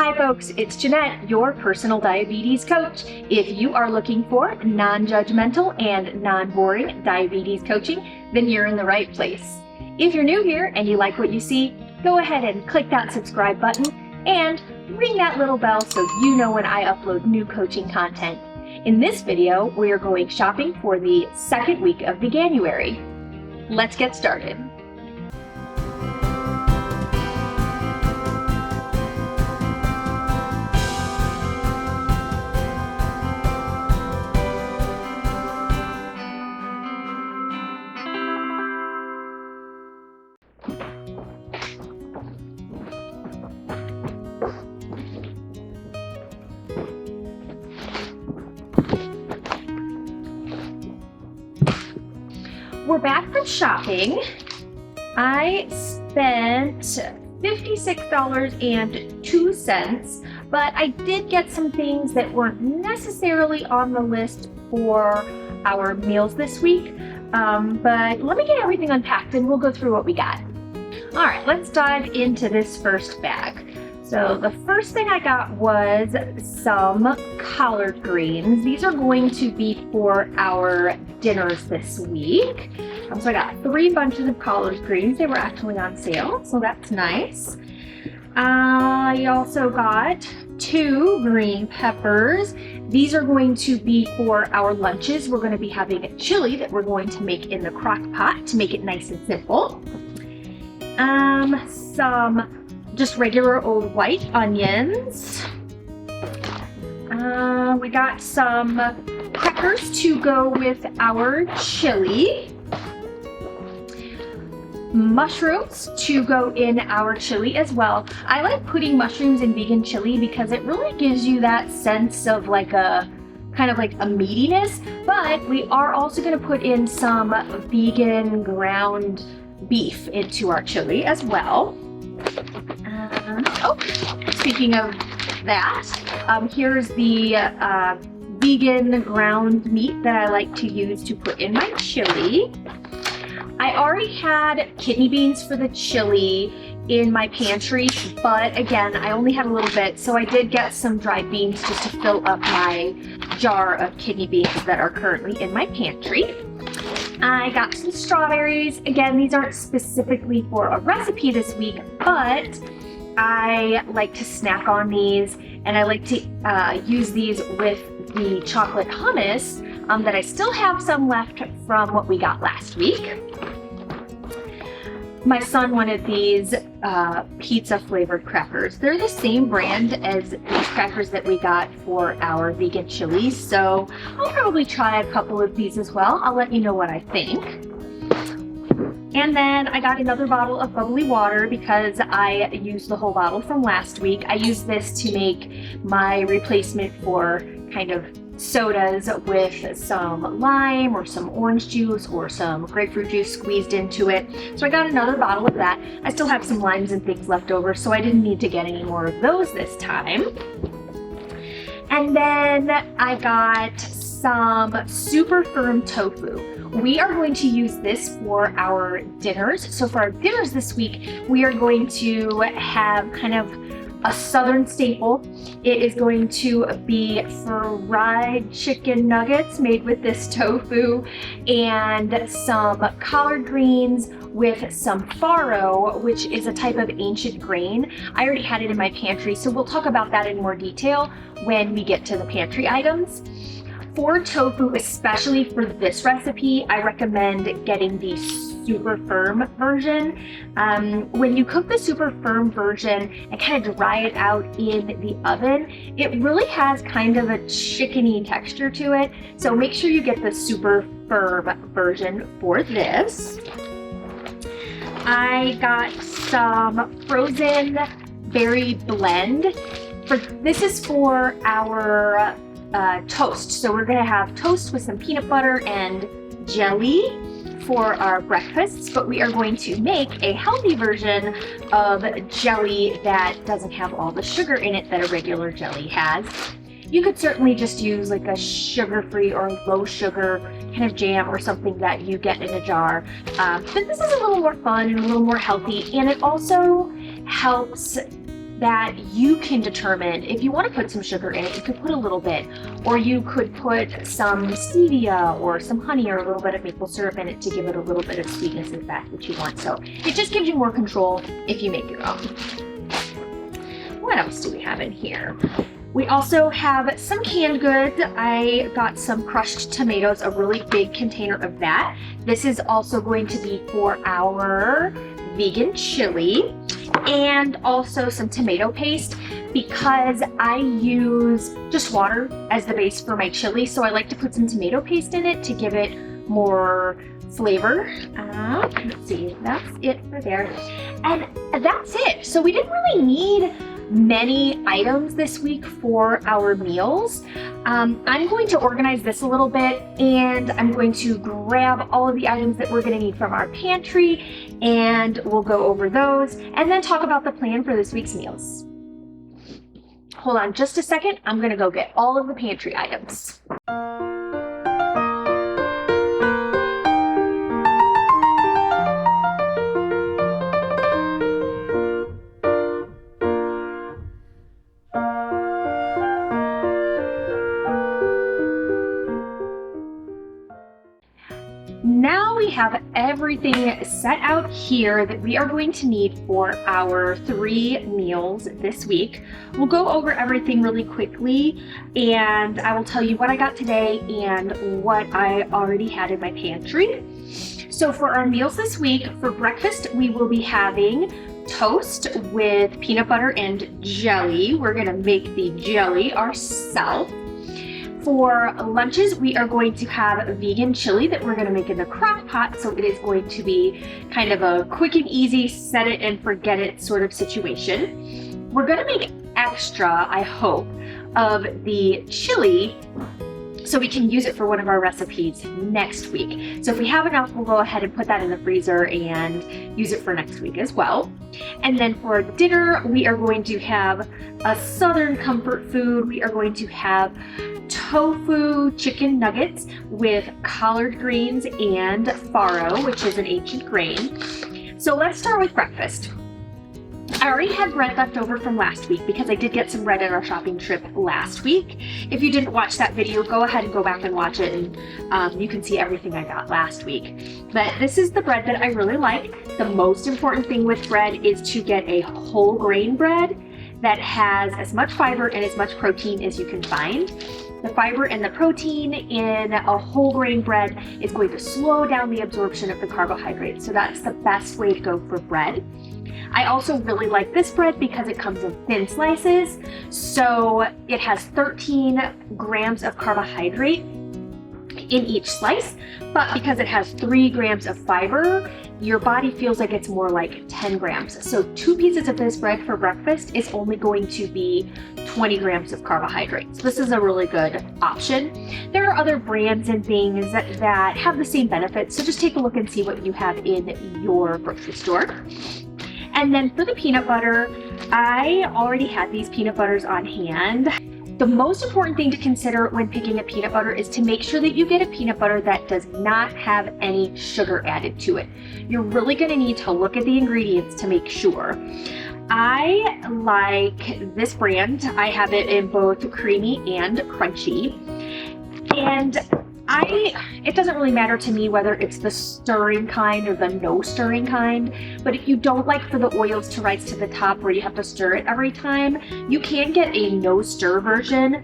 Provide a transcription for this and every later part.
Hi folks, it's Jeanette, your personal diabetes coach. If you are looking for non-judgmental and non-boring diabetes coaching, then you're in the right place. If you're new here and you like what you see, go ahead and click that subscribe button and ring that little bell so you know when I upload new coaching content. In this video, we are going shopping for the second week of January. Let's get started. We're back from shopping. I spent $56.02, but I did get some things that weren't necessarily on the list for our meals this week. But let me get everything unpacked and we'll go through what we got. All right, let's dive into this first bag. So the first thing I got was some collard greens. These are going to be for our dinners this week. So I got 3 bunches of collard greens. They were actually on sale, so that's nice. I also got 2 green peppers. These are going to be for our lunches. We're going to be having a chili that we're going to make in the crock pot to make it nice and simple. Some just regular old white onions. We got some peppers to go with our chili. Mushrooms to go in our chili as well. I like putting mushrooms in vegan chili because it really gives you that sense of like a kind of like a meatiness, but we are also going to put in some vegan ground beef into our chili as well. Speaking of that, here's the vegan ground meat that I like to use to put in my chili. I already had kidney beans for the chili in my pantry, but again, I only had a little bit, so I did get some dried beans just to fill up my jar of kidney beans that are currently in my pantry. I got some strawberries. Again, these aren't specifically for a recipe this week, but I like to snack on these, and I like to use these with the chocolate hummus that I still have some left from what we got last week. My son wanted these pizza flavored crackers. They're the same brand as these crackers that we got for our vegan chili, so I'll probably try a couple of these as well. I'll let you know what I think. And then I got another bottle of bubbly water because I used the whole bottle from last week. I used this to make my replacement for kind of sodas with some lime or some orange juice or some grapefruit juice squeezed into it. So I got another bottle of that. I still have some limes and things left over, so I didn't need to get any more of those this time. And then I got some super firm tofu. We are going to use this for our dinners. So for our dinners this week, we are going to have kind of a southern staple. It is going to be fried chicken nuggets made with this tofu and some collard greens with some farro, which is a type of ancient grain. I already had it in my pantry, so we'll talk about that in more detail when we get to the pantry items. For tofu, especially for this recipe, I recommend getting the super firm version. When you cook the super firm version and kind of dry it out in the oven, it really has kind of a chickeny texture to it. So make sure you get the super firm version for this. I got some frozen berry blend. This is for our toast. So we're gonna have toast with some peanut butter and jelly for our breakfasts, but we are going to make a healthy version of jelly that doesn't have all the sugar in it that a regular jelly has. You could certainly just use like a sugar-free or low sugar kind of jam or something that you get in a jar. But this is a little more fun and a little more healthy, and it also helps that you can determine if you want to put some sugar in it. You could put a little bit, or you could put some stevia or some honey or a little bit of maple syrup in it to give it a little bit of sweetness if that's what you want. So it just gives you more control if you make your own. What else do we have in here? We also have some canned goods. I got some crushed tomatoes, a really big container of that. This is also going to be for our vegan chili, and also some tomato paste because I use just water as the base for my chili. So I like to put some tomato paste in it to give it more flavor. Let's see, that's it for there. And that's it. So we didn't really need many items this week for our meals. I'm going to organize this a little bit, and I'm going to grab all of the items that we're going to need from our pantry, and we'll go over those and then talk about the plan for this week's meals. Hold on just a second. I'm going to go get all of the pantry items. Now we have everything set out here that we are going to need for our 3 meals this week. We'll go over everything really quickly, and I will tell you what I got today and what I already had in my pantry. So for our meals this week, for breakfast, we will be having toast with peanut butter and jelly. We're gonna make the jelly ourselves. For lunches, we are going to have a vegan chili that we're going to make in the crock pot. So it is going to be kind of a quick and easy, set it and forget it sort of situation. We're going to make extra, I hope, of the chili so we can use it for one of our recipes next week. So if we have enough, we'll go ahead and put that in the freezer and use it for next week as well. And then for dinner, we are going to have a Southern comfort food. We are going to have tofu chicken nuggets with collard greens and farro, which is an ancient grain. So let's start with breakfast. I already had bread left over from last week because I did get some bread in our shopping trip last week. If you didn't watch that video, go ahead and go back and watch it, and you can see everything I got last week. But this is the bread that I really like. The most important thing with bread is to get a whole grain bread that has as much fiber and as much protein as you can find. The fiber and the protein in a whole grain bread is going to slow down the absorption of the carbohydrates. So that's the best way to go for bread. I also really like this bread because it comes in thin slices. So it has 13 grams of carbohydrate in each slice, but because it has 3 grams of fiber, your body feels like it's more like 10 grams. So 2 pieces of this bread for breakfast is only going to be 20 grams of carbohydrates. This is a really good option. There are other brands and things that have the same benefits, so just take a look and see what you have in your grocery store. And then for the peanut butter, I already had these peanut butters on hand. The most important thing to consider when picking a peanut butter is to make sure that you get a peanut butter that does not have any sugar added to it. You're really going to need to look at the ingredients to make sure. I like this brand. I have it in both creamy and crunchy. And it doesn't really matter to me whether it's the stirring kind or the no stirring kind, but if you don't like for the oils to rise to the top where you have to stir it every time, you can get a no stir version,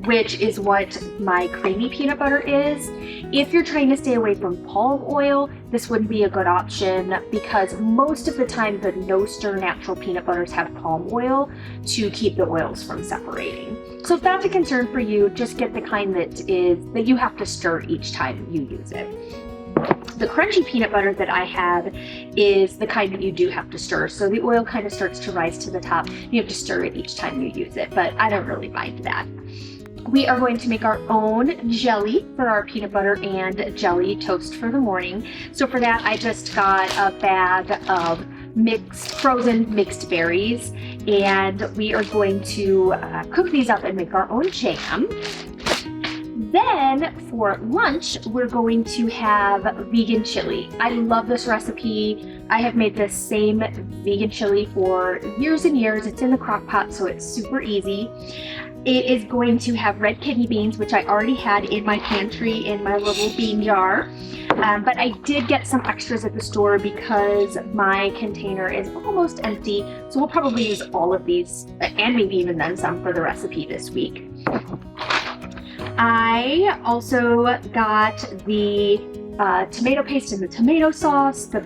which is what my creamy peanut butter is. If you're trying to stay away from palm oil, this wouldn't be a good option because most of the time the no stir natural peanut butters have palm oil to keep the oils from separating. So if that's a concern for you, just get the kind that you have to stir each time you use it. The crunchy peanut butter that I have is the kind that you do have to stir. So the oil kind of starts to rise to the top. You have to stir it each time you use it, but I don't really mind that. We are going to make our own jelly for our peanut butter and jelly toast for the morning. So for that, I just got a bag of frozen mixed berries, and we are going to cook these up and make our own jam. Then for lunch, we're going to have vegan chili. I love this recipe I have made this same vegan chili for years and years. It's in the crock pot, so it's super easy. It is going to have red kidney beans, which I already had in my pantry in my little bean jar. But I did get some extras at the store because my container is almost empty. So we'll probably use all of these and maybe even then some for the recipe this week. I also got the tomato paste and the tomato sauce, the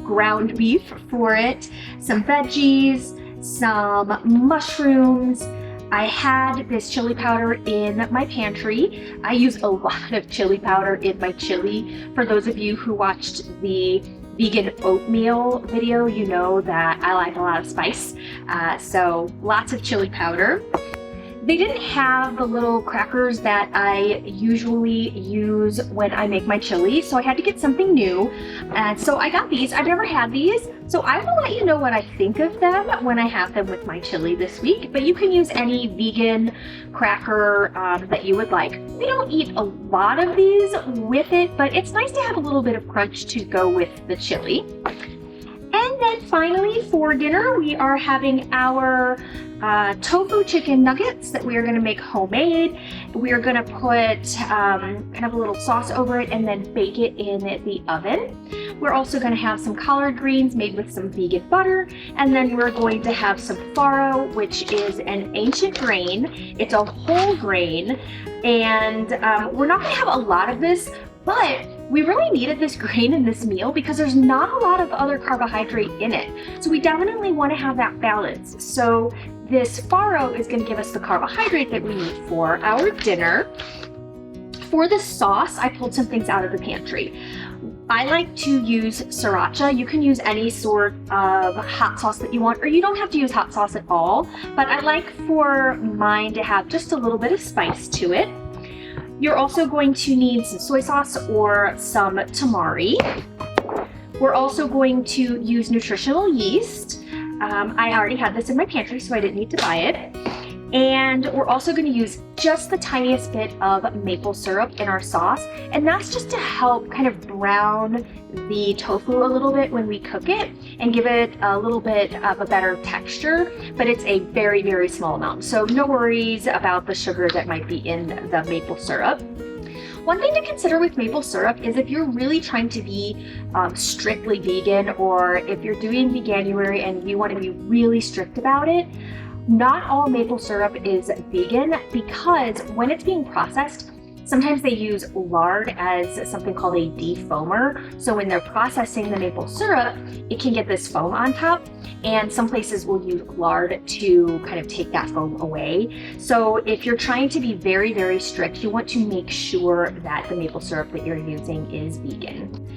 ground beef for it, some veggies, some mushrooms. I had this chili powder in my pantry. I use a lot of chili powder in my chili. For those of you who watched the vegan oatmeal video, you know that I like a lot of spice. So lots of chili powder. They didn't have the little crackers that I usually use when I make my chili, so I had to get something new. And so I got these. I've never had these, so I will let you know what I think of them when I have them with my chili this week. But you can use any vegan cracker that you would like. We don't eat a lot of these with it, but it's nice to have a little bit of crunch to go with the chili. And then finally for dinner, we are having our tofu chicken nuggets that we are going to make homemade. We are going to put kind of a little sauce over it and then bake it in the oven. We're also going to have some collard greens made with some vegan butter, and then we're going to have some farro, which is an ancient grain. It's a whole grain, and we're not going to have a lot of this, but we really needed this grain in this meal because there's not a lot of other carbohydrate in it. So we definitely want to have that balance. So this farro is going to give us the carbohydrate that we need for our dinner. For the sauce, I pulled some things out of the pantry. I like to use sriracha. You can use any sort of hot sauce that you want, or you don't have to use hot sauce at all, but I like for mine to have just a little bit of spice to it. You're also going to need some soy sauce or some tamari. We're also going to use nutritional yeast. I already had this in my pantry, so I didn't need to buy it. And we're also going to use just the tiniest bit of maple syrup in our sauce. And that's just to help kind of brown the tofu a little bit when we cook it and give it a little bit of a better texture. But it's a very, very small amount. So no worries about the sugar that might be in the maple syrup. One thing to consider with maple syrup is if you're really trying to be strictly vegan, or if you're doing Veganuary and you want to be really strict about it, not all maple syrup is vegan, because when it's being processed, sometimes they use lard as something called a defoamer. So when they're processing the maple syrup, it can get this foam on top, and some places will use lard to kind of take that foam away. So if you're trying to be very, very strict, you want to make sure that the maple syrup that you're using is vegan.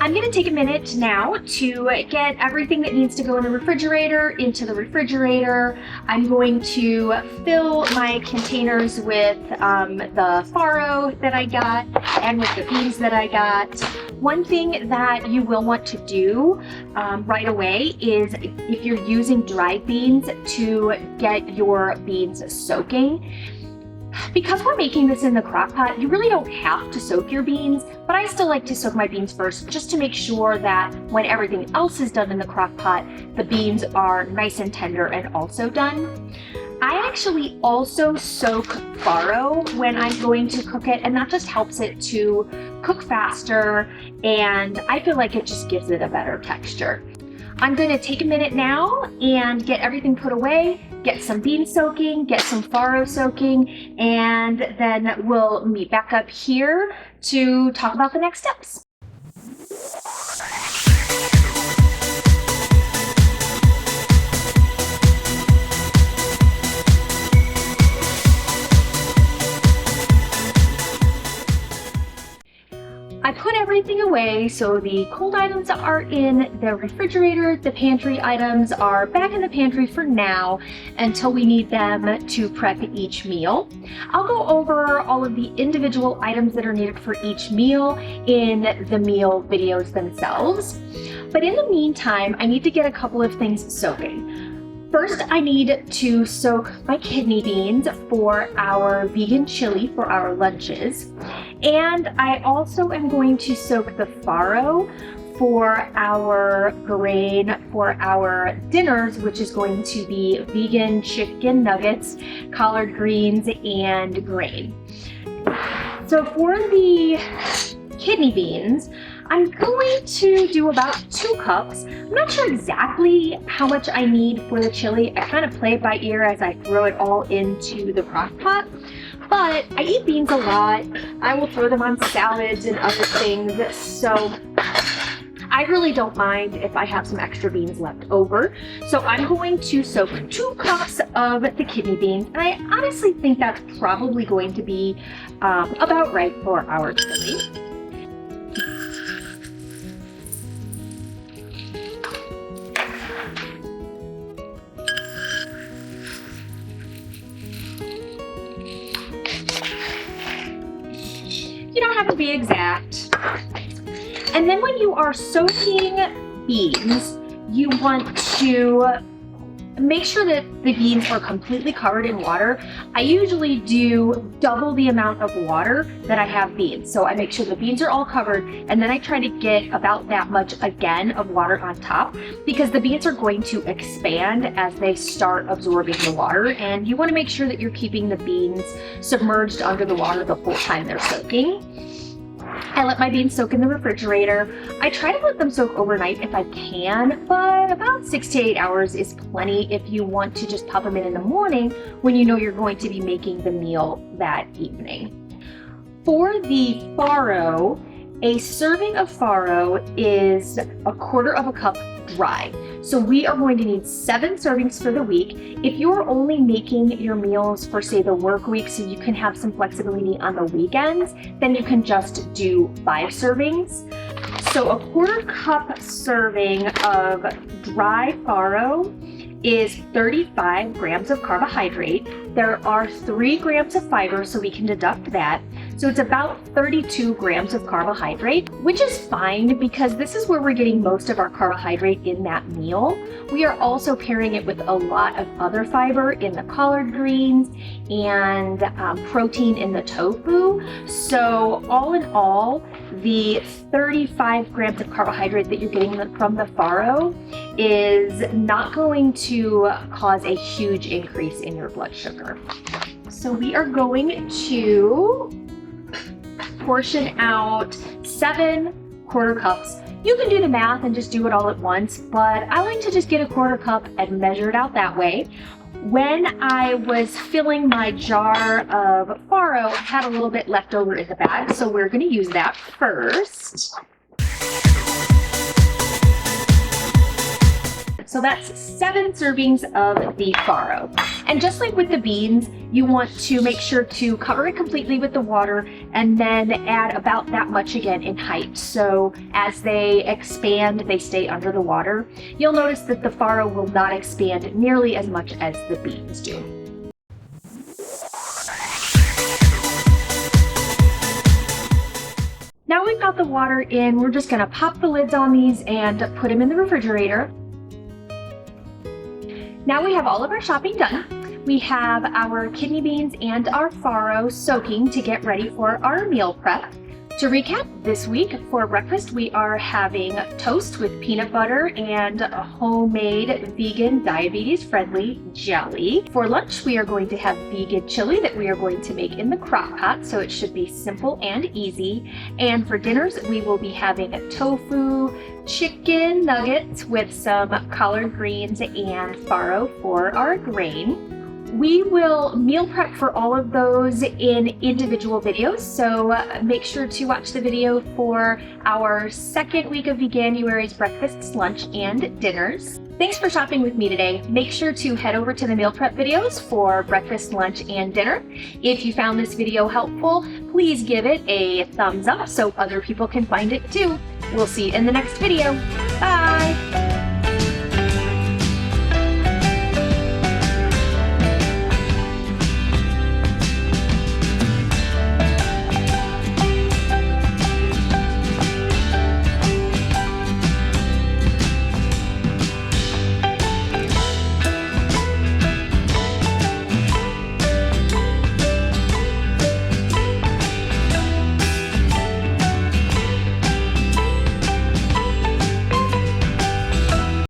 I'm going to take a minute now to get everything that needs to go in the refrigerator into the refrigerator. I'm going to fill my containers with the farro that I got and with the beans that I got. One thing that you will want to do right away is, if you're using dried beans, to get your beans soaking. Because we're making this in the crock pot, you really don't have to soak your beans, but I still like to soak my beans first just to make sure that when everything else is done in the crock pot, the beans are nice and tender and also done. I actually also soak farro when I'm going to cook it, and that just helps it to cook faster, and I feel like it just gives it a better texture. I'm going to take a minute now and get everything put away, get some beans soaking, get some farro soaking, and then we'll meet back up here to talk about the next steps. I put everything away, so the cold items are in the refrigerator. The pantry items are back in the pantry for now until we need them to prep each meal. I'll go over all of the individual items that are needed for each meal in the meal videos themselves. But in the meantime, I need to get a couple of things soaking. First, I need to soak my kidney beans for our vegan chili for our lunches. And I also am going to soak the farro for our grain for our dinners, which is going to be vegan chicken nuggets, collard greens, and grain. So for the kidney beans, I'm going to do about 2 cups. I'm not sure exactly how much I need for the chili. I kind of play it by ear as I throw it all into the crock pot. But I eat beans a lot. I will throw them on salads and other things. So I really don't mind if I have some extra beans left over. So I'm going to soak 2 cups of the kidney beans. And I honestly think that's probably going to be about right for our chili. You don't have to be exact. And then when you are soaking beans, you want to make sure that the beans are completely covered in water. I usually do double the amount of water that I have beans. So I make sure the beans are all covered, and then I try to get about that much again of water on top, because the beans are going to expand as they start absorbing the water, and you want to make sure that you're keeping the beans submerged under the water the whole time they're soaking. I let my beans soak in the refrigerator. I try to let them soak overnight if I can, but about 6 to 8 hours is plenty if you want to just pop them in the morning when you know you're going to be making the meal that evening. For the farro, a serving of farro is 1/4 cup dry. So we are going to need 7 servings for the week. If you're only making your meals for, say, the work week so you can have some flexibility on the weekends, then you can just do 5 servings. So a 1/4 cup serving of dry farro is 35 grams of carbohydrate. There are 3 grams of fiber, so we can deduct that. So it's about 32 grams of carbohydrate, which is fine because this is where we're getting most of our carbohydrate in that meal. We are also pairing it with a lot of other fiber in the collard greens and protein in the tofu. So all in all, the 35 grams of carbohydrate that you're getting from the farro is not going to cause a huge increase in your blood sugar. So we are going to portion out 7 1/4 cups. You can do the math and just do it all at once, but I like to just get a 1/4 cup and measure it out that way. When I was filling my jar of farro, I had a little bit left over in the bag, so we're going to use that first. So that's 7 servings of the farro. And just like with the beans, you want to make sure to cover it completely with the water and then add about that much again in height. So as they expand, they stay under the water. You'll notice that the farro will not expand nearly as much as the beans do. Now we've got the water in, we're just gonna pop the lids on these and put them in the refrigerator. Now we have all of our shopping done. We have our kidney beans and our farro soaking to get ready for our meal prep. To recap, this week for breakfast we are having toast with peanut butter and a homemade vegan diabetes-friendly jelly. For lunch we are going to have vegan chili that we are going to make in the crock pot, so it should be simple and easy. And for dinners we will be having tofu, chicken nuggets with some collard greens and farro for our grain. We will meal prep for all of those in individual videos, so make sure to watch the video for our second week of Veganuary's breakfasts, lunch, and dinners. Thanks for shopping with me today. Make sure to head over to the meal prep videos for breakfast, lunch, and dinner. If you found this video helpful, please give it a thumbs up so other people can find it too. We'll see you in the next video. Bye!